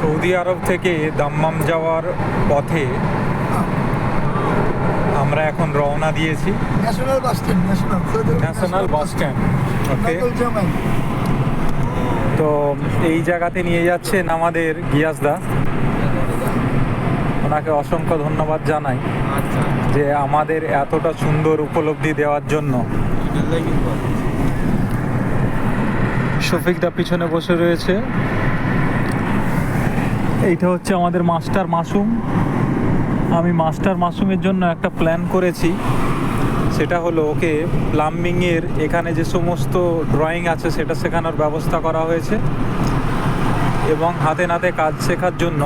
Saudi আরব থেকে দাম্মাম যাওয়ার পথে আমরা এখন রওনা দিয়েছি national bus stand, national bus stand. Okay, তো এই জায়গাতে নিয়ে যাচ্ছেন আমাদের গিয়াসদা। ওনাকে অসংখ্য ধন্যবাদ জানাই যে আমাদের এতটা সুন্দর উপলব্ধি দেওয়ার জন্য। শফিকদা পিছনে বসে রয়েছে। এইটা হচ্ছে আমাদের মাস্টার মাসুম। আমি মাস্টার মাসুমের জন্য একটা প্ল্যান করেছি, সেটা হলো ওকে প্লাম্বিংয়ের এখানে যে সমস্ত ড্রয়িং আছে সেটা শেখানোর ব্যবস্থা করা হয়েছে, এবং হাতে নাতে কাজ শেখার জন্য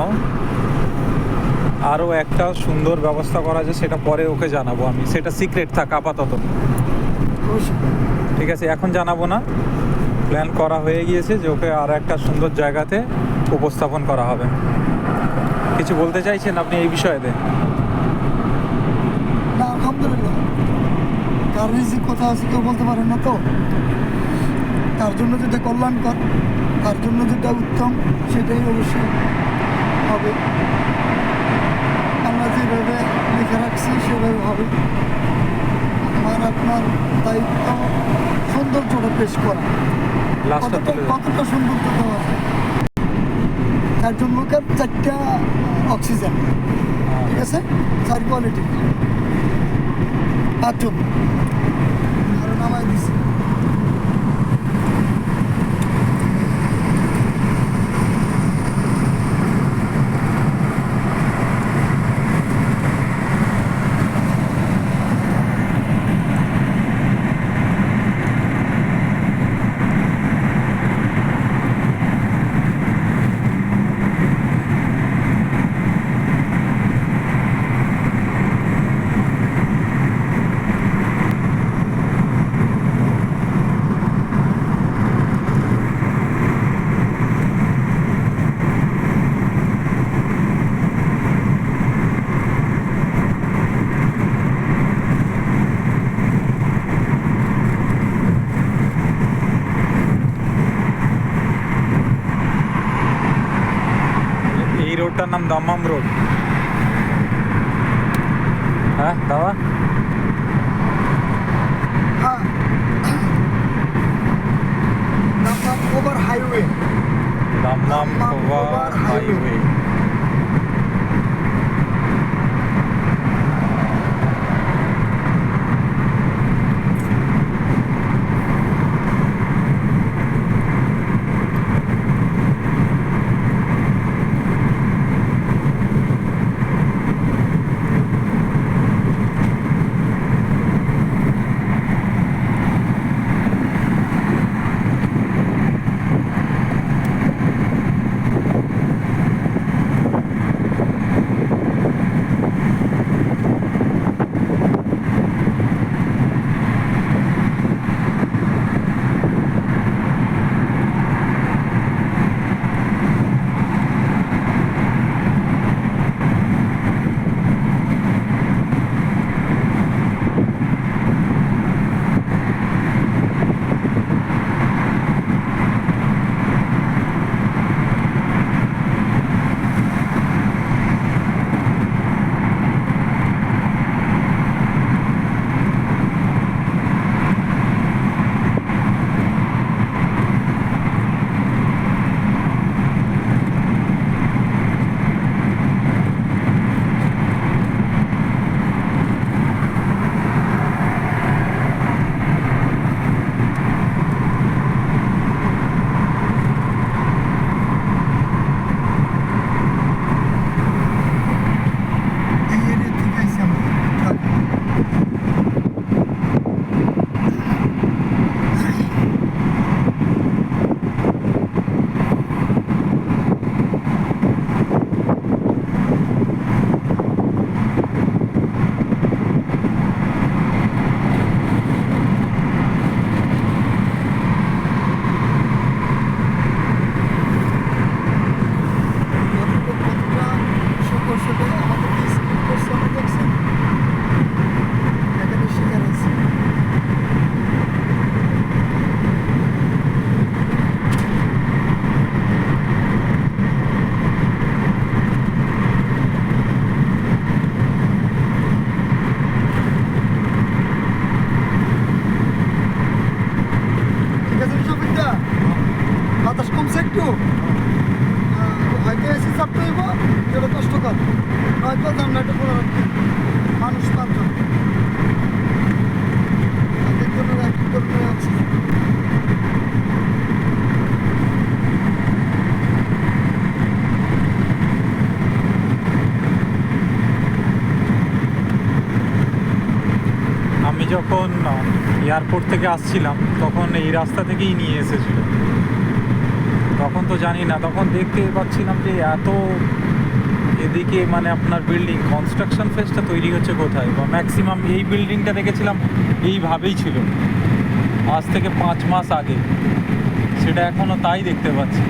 আরও একটা সুন্দর ব্যবস্থা করা আছে, সেটা পরে ওকে জানাবো আমি। সেটা সিক্রেট থাক আপাতত, ঠিক আছে? এখন জানাবো না। প্ল্যান করা হয়ে গিয়েছে যে ওকে আর একটা সুন্দর জায়গাতে উপস্থাপন করা হবে। কিছু বলতে চাইছেন আপনি এই বিষয়েতে? না, আলহামদুলিল্লাহ। কার রিজিক কথা আছে কেউ বলতে পারেন না, তো তার জন্য যেটা কল্যাণকর, তার জন্য যেটা উত্তম, সেটাই অবশ্যই হবে। আমরা যেভাবে লিখে রাখছি সেভাবে হবে। আমার আপনার দায়িত্ব সৌন্দর্যটা পেশ করা, কতটা সৌন্দর্য দেওয়া যায়। একজন লোকের 4টা অক্সিজেন, ঠিক আছে, 4 কোয়ালিটি, 5 জন আরো নামাই দিছি। রোডটার নাম দাম্মাম রোড। হ্যাঁ দাদা, হ্যাঁ, Dammam over highway, Dammam over highway. বলতাম না, একটু বড় মানুষ পাঁচজন, একজনের এক ধরনের আছে। আমি যখন এয়ারপোর্ট থেকে আসছিলাম তখন এই রাস্তা থেকেই নিয়ে এসেছিল। তখন তো জানি না, তখন দেখতে পাচ্ছিলাম যে এত এদিকে মানে আপনার বিল্ডিং কনস্ট্রাকশন ফেজটা তৈরি হচ্ছে কোথায়, বা ম্যাক্সিমাম এই বিল্ডিংটা দেখেছিলাম এইভাবেই ছিল আজ থেকে 5 মাস আগে, সেটা এখনও তাই দেখতে পাচ্ছি।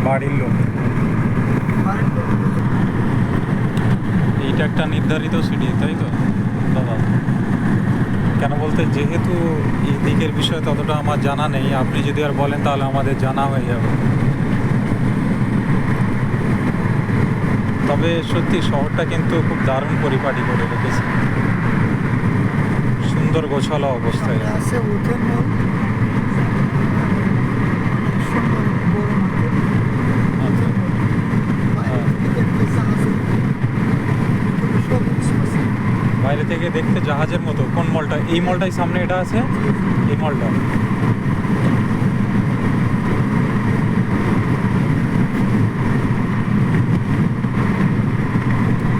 বাড়ির লোক, এইটা একটা নির্ধারিত সিটি, তাই তো দাদা? কেন বলতে, যেহেতু এই দিকের বিষয়ে ততটা আমার জানা নেই, আপনি যদি আর বলেন তাহলে আমাদের জানা হয়ে যাবে। তবে সত্যি শহরটা কিন্তু খুব দারুণ পরিপাটি করে রেখেছে, সুন্দর গোছালো অবস্থায়। আছে হোটেল মল, সুন্দর বড় মার্কেট। আচ্ছা। বাইরে থেকে দেখতে জাহাজের মতো। কোন মলটা? এই মলটাই সামনে এটা আছে, এই মলটা।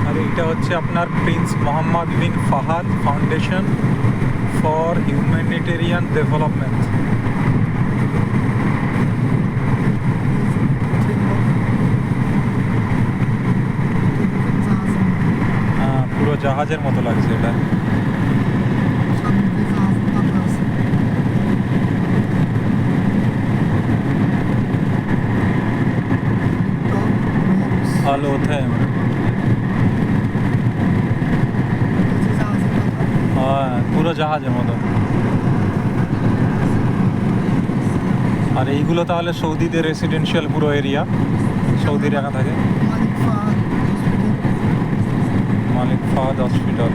আর এটা হচ্ছে আপনার Prince Mohammed bin Fahad foundation for humanitarian development. পুরো জাহাজের মতো লাগছে এটা। ভালো ওঠে, হ্যাঁ পুরো জাহাজের মতো। আর এইগুলো তাহলে সৌদিদের রেসিডেন্সিয়াল পুরো এরিয়া, সৌদির একা থাকে। মালিক ফাহাদ হসপিটাল। মালিক ফাহাদ হসপিটাল।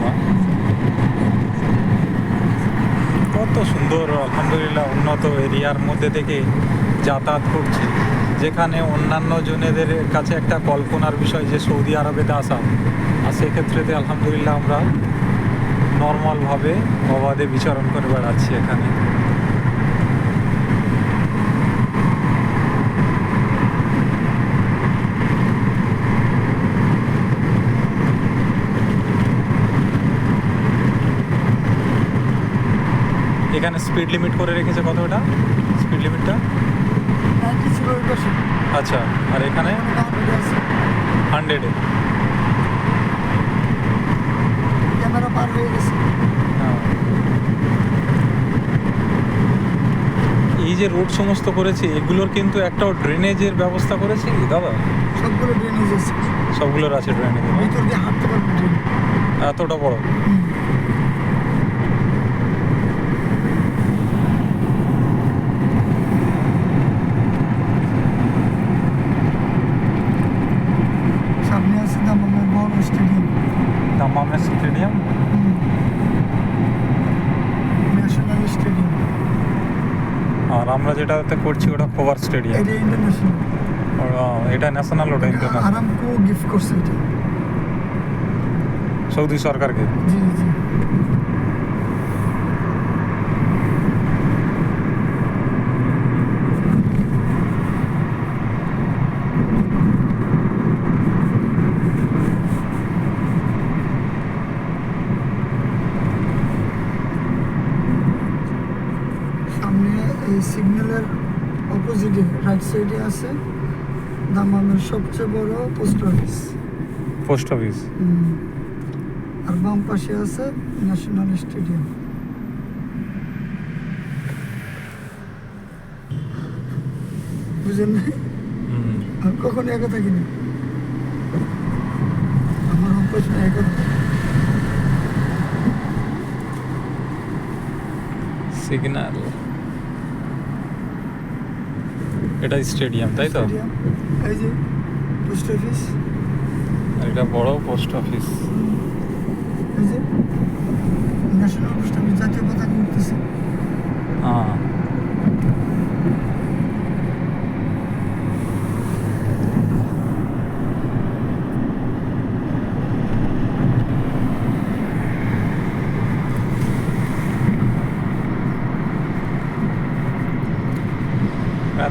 কত সুন্দর, আলহামদুলিল্লাহ, উন্নত এরিয়ার মধ্যে থেকে যাতায়াত করছি, যেখানে অন্যান্য জনেদের কাছে একটা কল্পনার বিষয় যে সৌদি আরবেতে আসা, আর সেক্ষেত্রেতে আলহামদুলিল্লাহ আমরা নর্মালভাবে অবাধে বিচরণ করে বেড়াচ্ছি এখানে। এখানে স্পিড লিমিট করে রেখেছে কত, এটা স্পিড লিমিটটা? 90 ছিল ওই পাশে। আচ্ছা, আর এখানে 100 আছে। 100-এ। ক্যামেরা পার হয়ে গেছে। এই যে রোড সমস্ত করেছে, এগুলোর কিন্তু একটাও ড্রেনেজের ব্যবস্থা করেছে কি দাদা? সবগুলো ড্রেনেজ আছে। সবগুলোর আছে ড্রেনেজ? ভিতর দিয়ে হাঁটতে পারবে ট্রেন। এতটা বড়? সামনে আছে দামামের বড় স্টেডিয়াম। দাম্মামের স্টেডিয়াম? National stadium. আর আমরা যেটাতে করছি ওটা খোবার স্টেডিয়াম। এটা ইন্টারন্যাশনাল। এটা ন্যাশনাল, ওটা ইন্টারন্যাশনাল। আরামকো গিফট করছে এটা সৌদি সরকারকে। জি জি। সামনে এই সিগন্যালের অপোজিটে রাইট সাইডে আছে দামামের সবচেয়ে বড় পোস্ট অফিস। Post office. আর বাম পাশে আছে ন্যাশনাল স্টেডিয়াম। বুঝেন না? আমি কখনো একা থাকিনি, আমার অভ্যাস না একা থাকা। সিগন্যাল, এটা স্টেডিয়াম তাই তো? স্টেডিয়াম, এই যে পোস্ট অফিস, আর এটা বড় পোস্ট অফিস। এই যে ন্যাশনাল পোস্ট অফিস, জাতীয় পতাকা উঠতেছে। হ্যাঁ,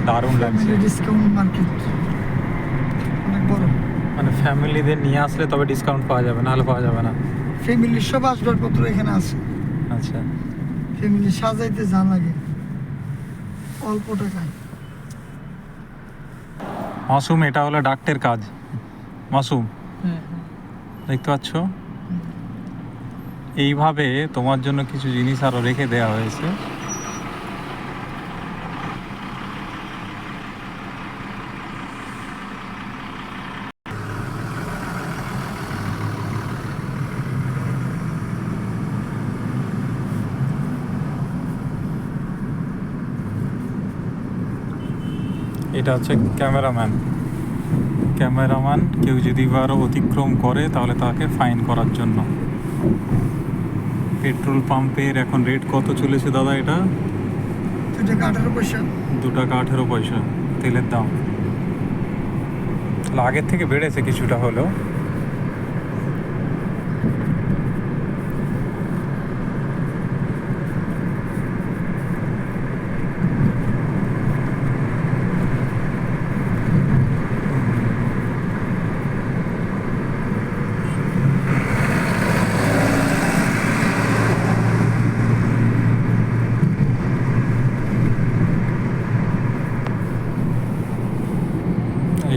দারুণ লাগছে। ডিসকাউন্ট মার্কেট অনেক বড়। মানে ফ্যামিলিদের নিয়ে আসলে তবে ডিসকাউন্ট পাওয়া যাবে, নাহলে পাওয়া যাবে না। ফ্যামিলির সব আসবাবপত্র এখানে আছে। আচ্ছা, ফ্যামিলি সাজাইতে যা লাগে অল্প টাকায়। মাসুম, এটা হলো ডাক্তের কাজ। মাসুম, দেখতে পাচ্ছ? এইভাবে তোমার জন্য কিছু জিনিস আরও রেখে দেওয়া হয়েছে। এটা হচ্ছে ক্যামেরাম্যান। ক্যামেরাম্যান কেউ যদি আরও অতিক্রম করে তাহলে তাকে ফাইন করার জন্য। পেট্রোল পাম্পের এখন রেট কত চলেছে দাদা? এটা 2 টাকা 18 পয়সা। 2 টাকা 18 পয়সা তেলের দাম। তাহলে আগের থেকে বেড়েছে কিছুটা হলেও।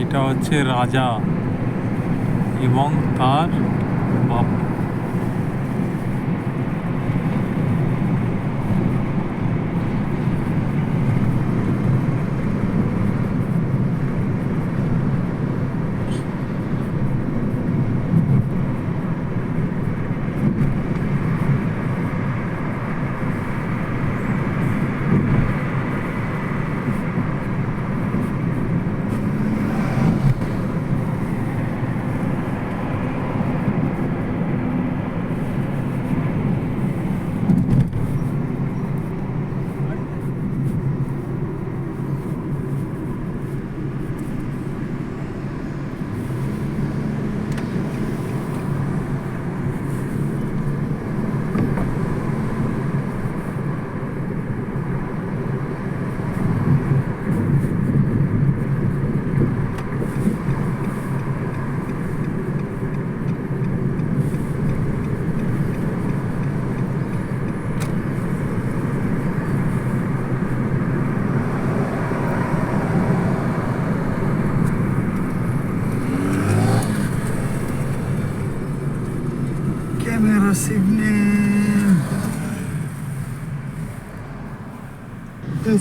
এটা হচ্ছে রাজা এবং তার বাপ।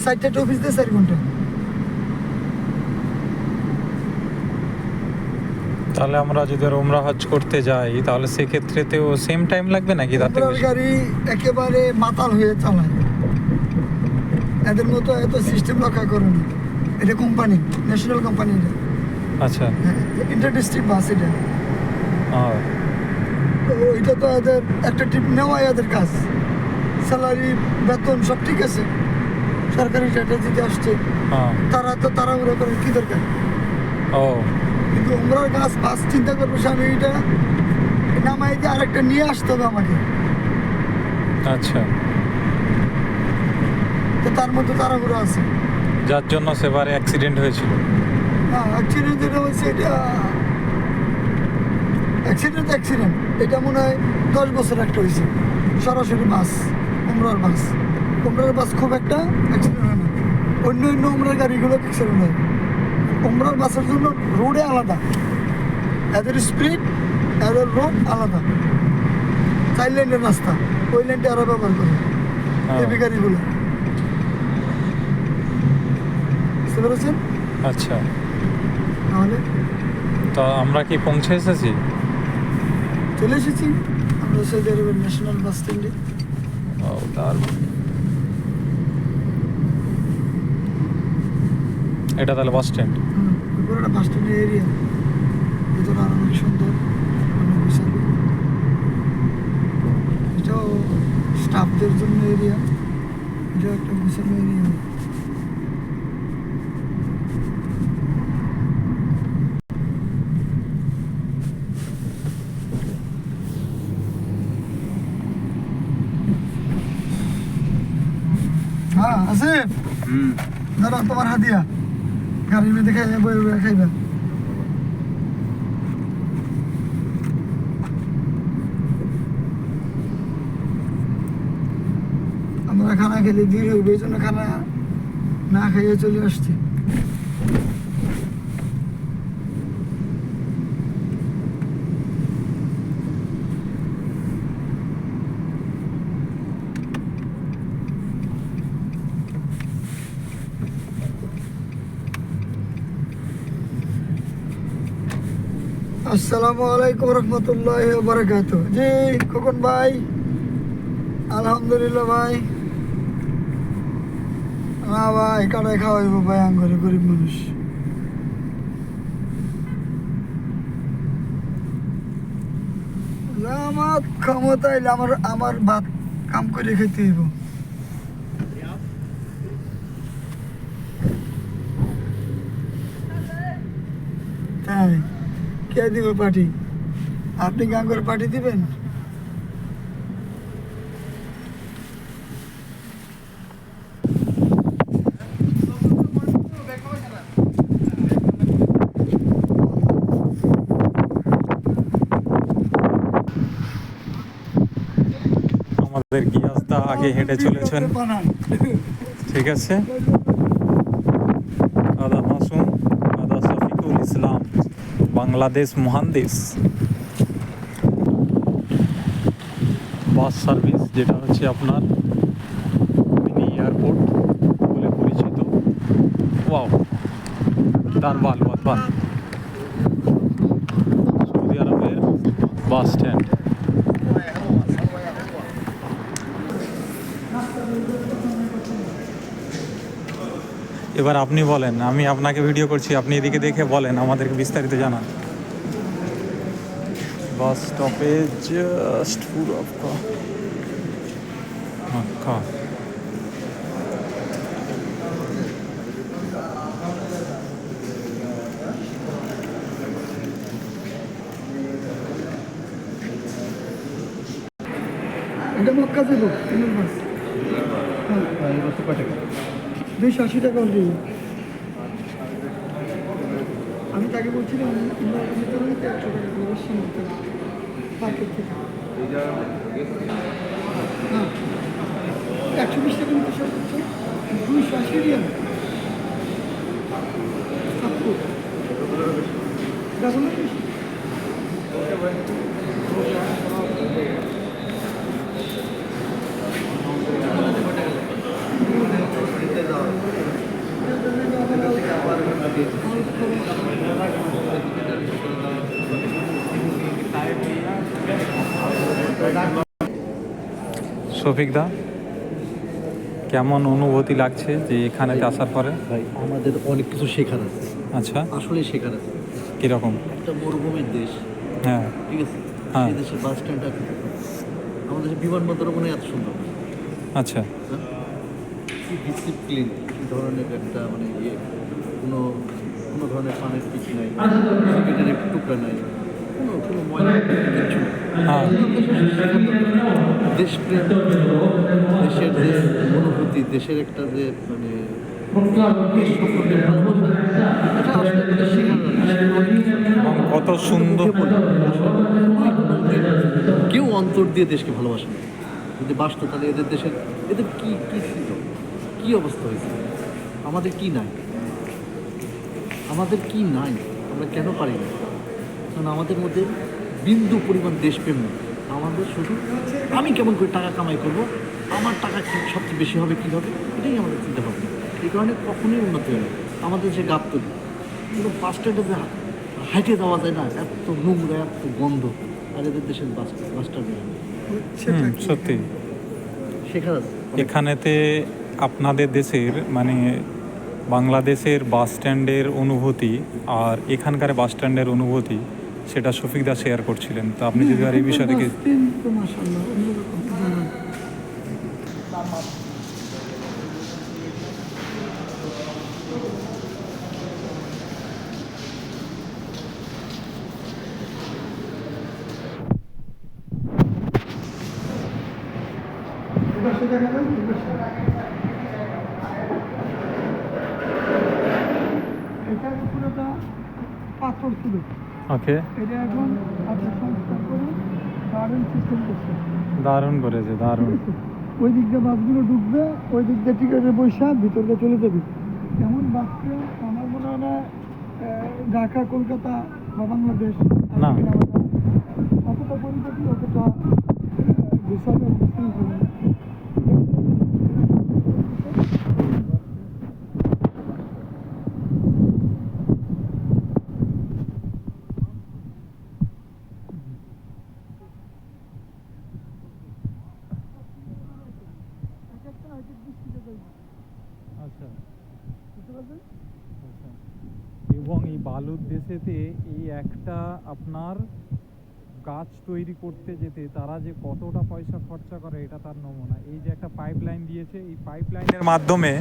সাইডটা অফিস দিয়ে 4 ঘন্টা। তাহলে আমরা যদি আর ওমরা হজ করতে যাই তাহলে সেক্ষেত্রেতেও সেম টাইম লাগবে নাকি তাতে ওমরার গাড়ি একেবারে মাতাল হয়ে চালায়, এদের মতো এত সিস্টেম রক্ষা করে না। এটা কোম্পানি, ন্যাশনাল কোম্পানি, এটা আচ্ছা। ইন্টার ডিস্ট্রিক্ট বাস এটা। হ্যাঁ তো এটা তো এদের একটা ট্রিপ নেওয়াই এদের কাজ, স্যালারি বেতন সব ঠিক আছে, সরকারি স্ট্র্যাটেজিতে আসছে, হ্যাঁ। তারা তো তাড়াহুড়ো করে কি দরকার। ও কিন্তু ওমরার বাস চিন্তা করবো স্বামী, এটা নামাই দিয়ে আরেকটা নিয়ে আসতে হবে আমাকে, আচ্ছা, তো তার মধ্যে তাড়াহুড়ো আছে। যার জন্য সেবারে অ্যাক্সিডেন্ট হয়েছিল। হ্যাঁ, অ্যাক্সিডেন্ট যেটা হয়েছে এটা অ্যাক্সিডেন্ট এটা মনে হয় 10 বছর একটা হয়েছে। সরাসরি বাস, ওমরার বাস খুব একটা অ্যাক্সিডেন্ট হয় না, অন্য ওমরার গাড়িগুলো অ্যাক্সিডেন্ট হয়। ওমরার বাসের জন্য রোডে আলাদা, এদের স্পিড, এদের রোড আলাদা, 4 লেনের রাস্তা, ওই লেনটা আরো ব্যবহার করে হেভি গাড়িগুলো, বুঝতে পেরেছেন? আচ্ছা, তাহলে তা আমরা কি পৌঁছে এসেছি? চলে এসেছি আমরা সৌদি আরবের ন্যাশনাল বাস স্ট্যান্ডে। ও দারুণ। এটা তাহলে বাস স্ট্যান্ড। পুরোটা বাস স্ট্যান্ডের এরিয়া, ভেতরে আরো অনেক সুন্দর, অনেক বিশাল। এটাও স্টাফদের জন্য এরিয়া, এটাও একটা বিশাল এরিয়া। হ্যাঁ আসিফ, দাঁড়া তোমার হাতিয়া গাড়ির মধ্যে খাই বই বই খাইবা। আমরা খানা খেলে দিয়ে হইবে, এই জন্য খানা না খাইয়ে চলে আসছি। আসসালামু আলাইকুম রহমতুল্লাহি ওয়া বারাকাতুহু। জি খোকন ভাই, আলহামদুলিল্লাহ ভাই। না ভাই, কাটায় খাওয়াইবো ভাই, আঙ্গরে গরিব মানুষ। আমার ক্ষমতা এলে আমার ভাত কাম করে খেতে হইব। তাই কে দিব পার্টি? আপনি গান করে পার্টি দিবেন? আমাদের গিয়াসদা আগে হেঁটে চলেছেন, ঠিক আছে। আদা মাসুম, আদা শফিকুল ইসলাম, বাংলাদেশ মহানদেশ বাস সার্ভিস, যেটা হচ্ছে আপনার মিনি এয়ারপোর্ট বলে পরিচিত। ওয়াও, দারবাল ওয়াতবাল, সৌদি আরবের বাস স্ট্যান্ড। এবার আপনি বলেন, আমি আপনাকে ভিডিও করছি, আপনি এদিকে দেখে বলেন, আমাদেরকে বিস্তারিত জানান। Bus stoppage just full of Mecca. এটা মক্কা যাবো বাস। হ্যাঁ 280 টাকা অলরেডি। আমি তাকে বলছিলাম 100 টাকা করে পার্কের থেকে। হ্যাঁ 120 টাকা নিতে সর্বোচ্চ 280 রিয়াল। শফিক দা, কেমন অনুভূতি লাগছে যে এখানে আসার পরে? ভাই আমাদের অনেক কিছু শেখার আছে, আচ্ছা, আসলে শেখার আছে। কীরকম? একটা মরুভূমির দেশ, হ্যাঁ, ঠিক আছে, হ্যাঁ। সেই দেশের বাস স্ট্যান্ড আছে, আমাদের দেশের বিমানবন্দর মনে হয় এত সুন্দর, আচ্ছা, হ্যাঁ? কি ডিসিপ্লিন, কী ধরনের একটা মানে ইয়ে, কোনো কোনো ধরনের পানের পিক নাই, সিগারেটের একটু টুকরা নাই, কোনো কোনো ময়লা কিচ্ছু নেই। হ্যাঁ, দেশপ্রেম, দেশের যে অনুভূতি, দেশের একটা যে মানে দেশ সম্পর্কে ভালোবাসা, এটা আসলে আমাদের শেখানোর আছে। এবং কত সুন্দর। কেউ অন্তর দিয়ে দেশকে ভালোবাসে না। যদি বাসতো তাহলে এদের দেশের এদের কি কি ছিল, কি অবস্থা হয়েছে, আমাদের কি নাই, আমাদের কি নাই, আমরা কেন পারি না? কারণ আমাদের মধ্যে বিন্দু পরিমাণ দেশপ্রেম নেই। আমাদের শুধু আমি কেমন করে টাকা কামাই করব, আমার টাকা কি সবচেয়ে বেশি হবে, কী হবে, এটাই আমাদের চিন্তা ভাবনা। এই কারণে কখনোই উন্নতি হয় না আমাদের যে গাবতলি, পুরো বাস স্ট্যান্ডে যে হাইটে যাওয়া যায় না, এত নোংরা, এত গন্ধ। আর এদের দেশের বাস স্ট্যান্ডে সত্যি শেখার আছে। এখানেতে আপনাদের দেশের মানে বাংলাদেশের বাস স্ট্যান্ডের অনুভূতি আর এখানকার বাস স্ট্যান্ডের অনুভূতি, সেটা শফিক দা শেয়ার করছিলেন। তো আপনি যদি আর এই বিষয় থেকে এটা পুরোটা পাথর ছিল, ওকে, এটা এখন আপনি সংস্কার করে গার্ডেন সিস্টেম করছে। দারুণ করেছে, দারুণ। ওই দিক দিয়ে বাসগুলো ঢুকবে, ওই দিক দিয়ে টিকিটে পয়সা ভিতরে চলে যাবে। এমন বাসকে আমার মনে হয় না ঢাকা, কলকাতা বা বাংলাদেশ না। অতটা পরিপাটি, অতটা বিশালের বিশৃঙ্খলা। আচ্ছা, এবং এই বালুর দেশেতে এই একটা আপনার গাছ তৈরি করতে যেতে তারা যে কতটা পয়সা খরচা করে এটা তার নমুনা। এই যে একটা পাইপ লাইন দিয়েছে, এই পাইপ লাইনের মাধ্যমে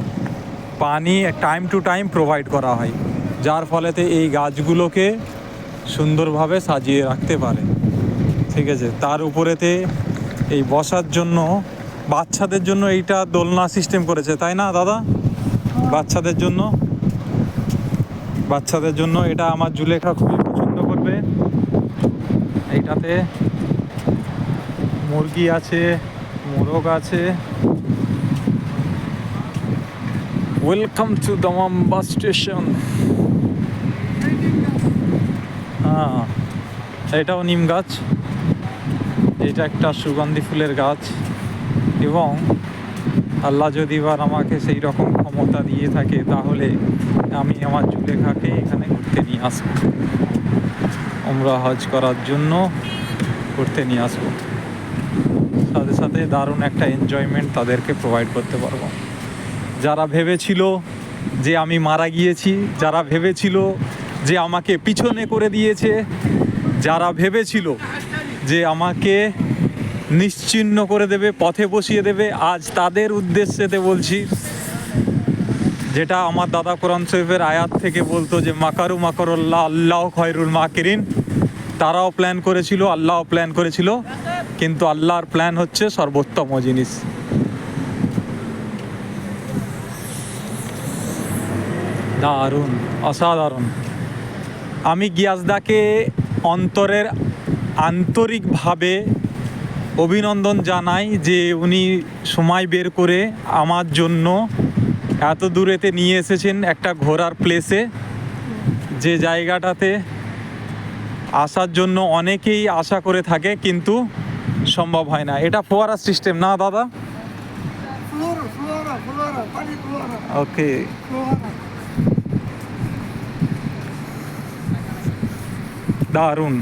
পানি টাইম টু টাইম প্রোভাইড করা হয়, যার ফলেতে এই গাছগুলোকে সুন্দরভাবে সাজিয়ে রাখতে পারে। ঠিক আছে, তার উপরেতে এই বসার জন্য বাচ্চাদের জন্য এইটা দোলনা সিস্টেম করেছে, তাই না দাদা? বাচ্চাদের জন্য এটা আমার জুলেখা খুবই পছন্দ করবে। এইটাতে মুরগি আছে, মোরগ আছে। Welcome to Dammam bus station. হ্যাঁ, এটাও নিম গাছ, এটা একটা সুগন্ধি ফুলের গাছ। এবং আল্লাহ যদি এবার আমাকে সেই রকম ক্ষমতা দিয়ে থাকে তাহলে আমি আমার জুলেখাকে এখানে ঘুরতে নিয়ে আসবো, উমরা হজ করার জন্য ঘুরতে নিয়ে আসবো। সাথে সাথে দারুণ একটা এনজয়মেন্ট তাদেরকে প্রোভাইড করতে পারবো। যারা ভেবেছিল যে আমি মারা গিয়েছি, যারা ভেবেছিল যে আমাকে পিছনে করে দিয়েছে, যারা ভেবেছিল যে আমাকে নিশ্চিহ্ন করে দেবে, পথে বসিয়ে দেবে, আজ তাদের উদ্দেশ্যেতে বলছি, যেটা আমার দাদা কোরআন শরীফের আয়াত থেকে বলতো যে মাকারু মাকারুল্লাহ আল্লাহ খয়রুল মাকিরিন। তারাও প্ল্যান করেছিল, আল্লাহও প্ল্যান করেছিল, কিন্তু আল্লাহর প্ল্যান হচ্ছে সর্বোত্তম জিনিস। দারুণ, অসাধারণ। আমি গিয়াসদাকে অন্তরের আন্তরিকভাবে অভিনন্দন জানাই যে উনি সময় বের করে আমার জন্য এত দূরেতে নিয়ে এসেছেন একটা ঘোরার প্লেসে, যে জায়গাটাতে আসার জন্য অনেকেই আশা করে থাকে কিন্তু সম্ভব হয় না। এটা ফোয়ারা সিস্টেম না দাদা? ওকে, দারুণ।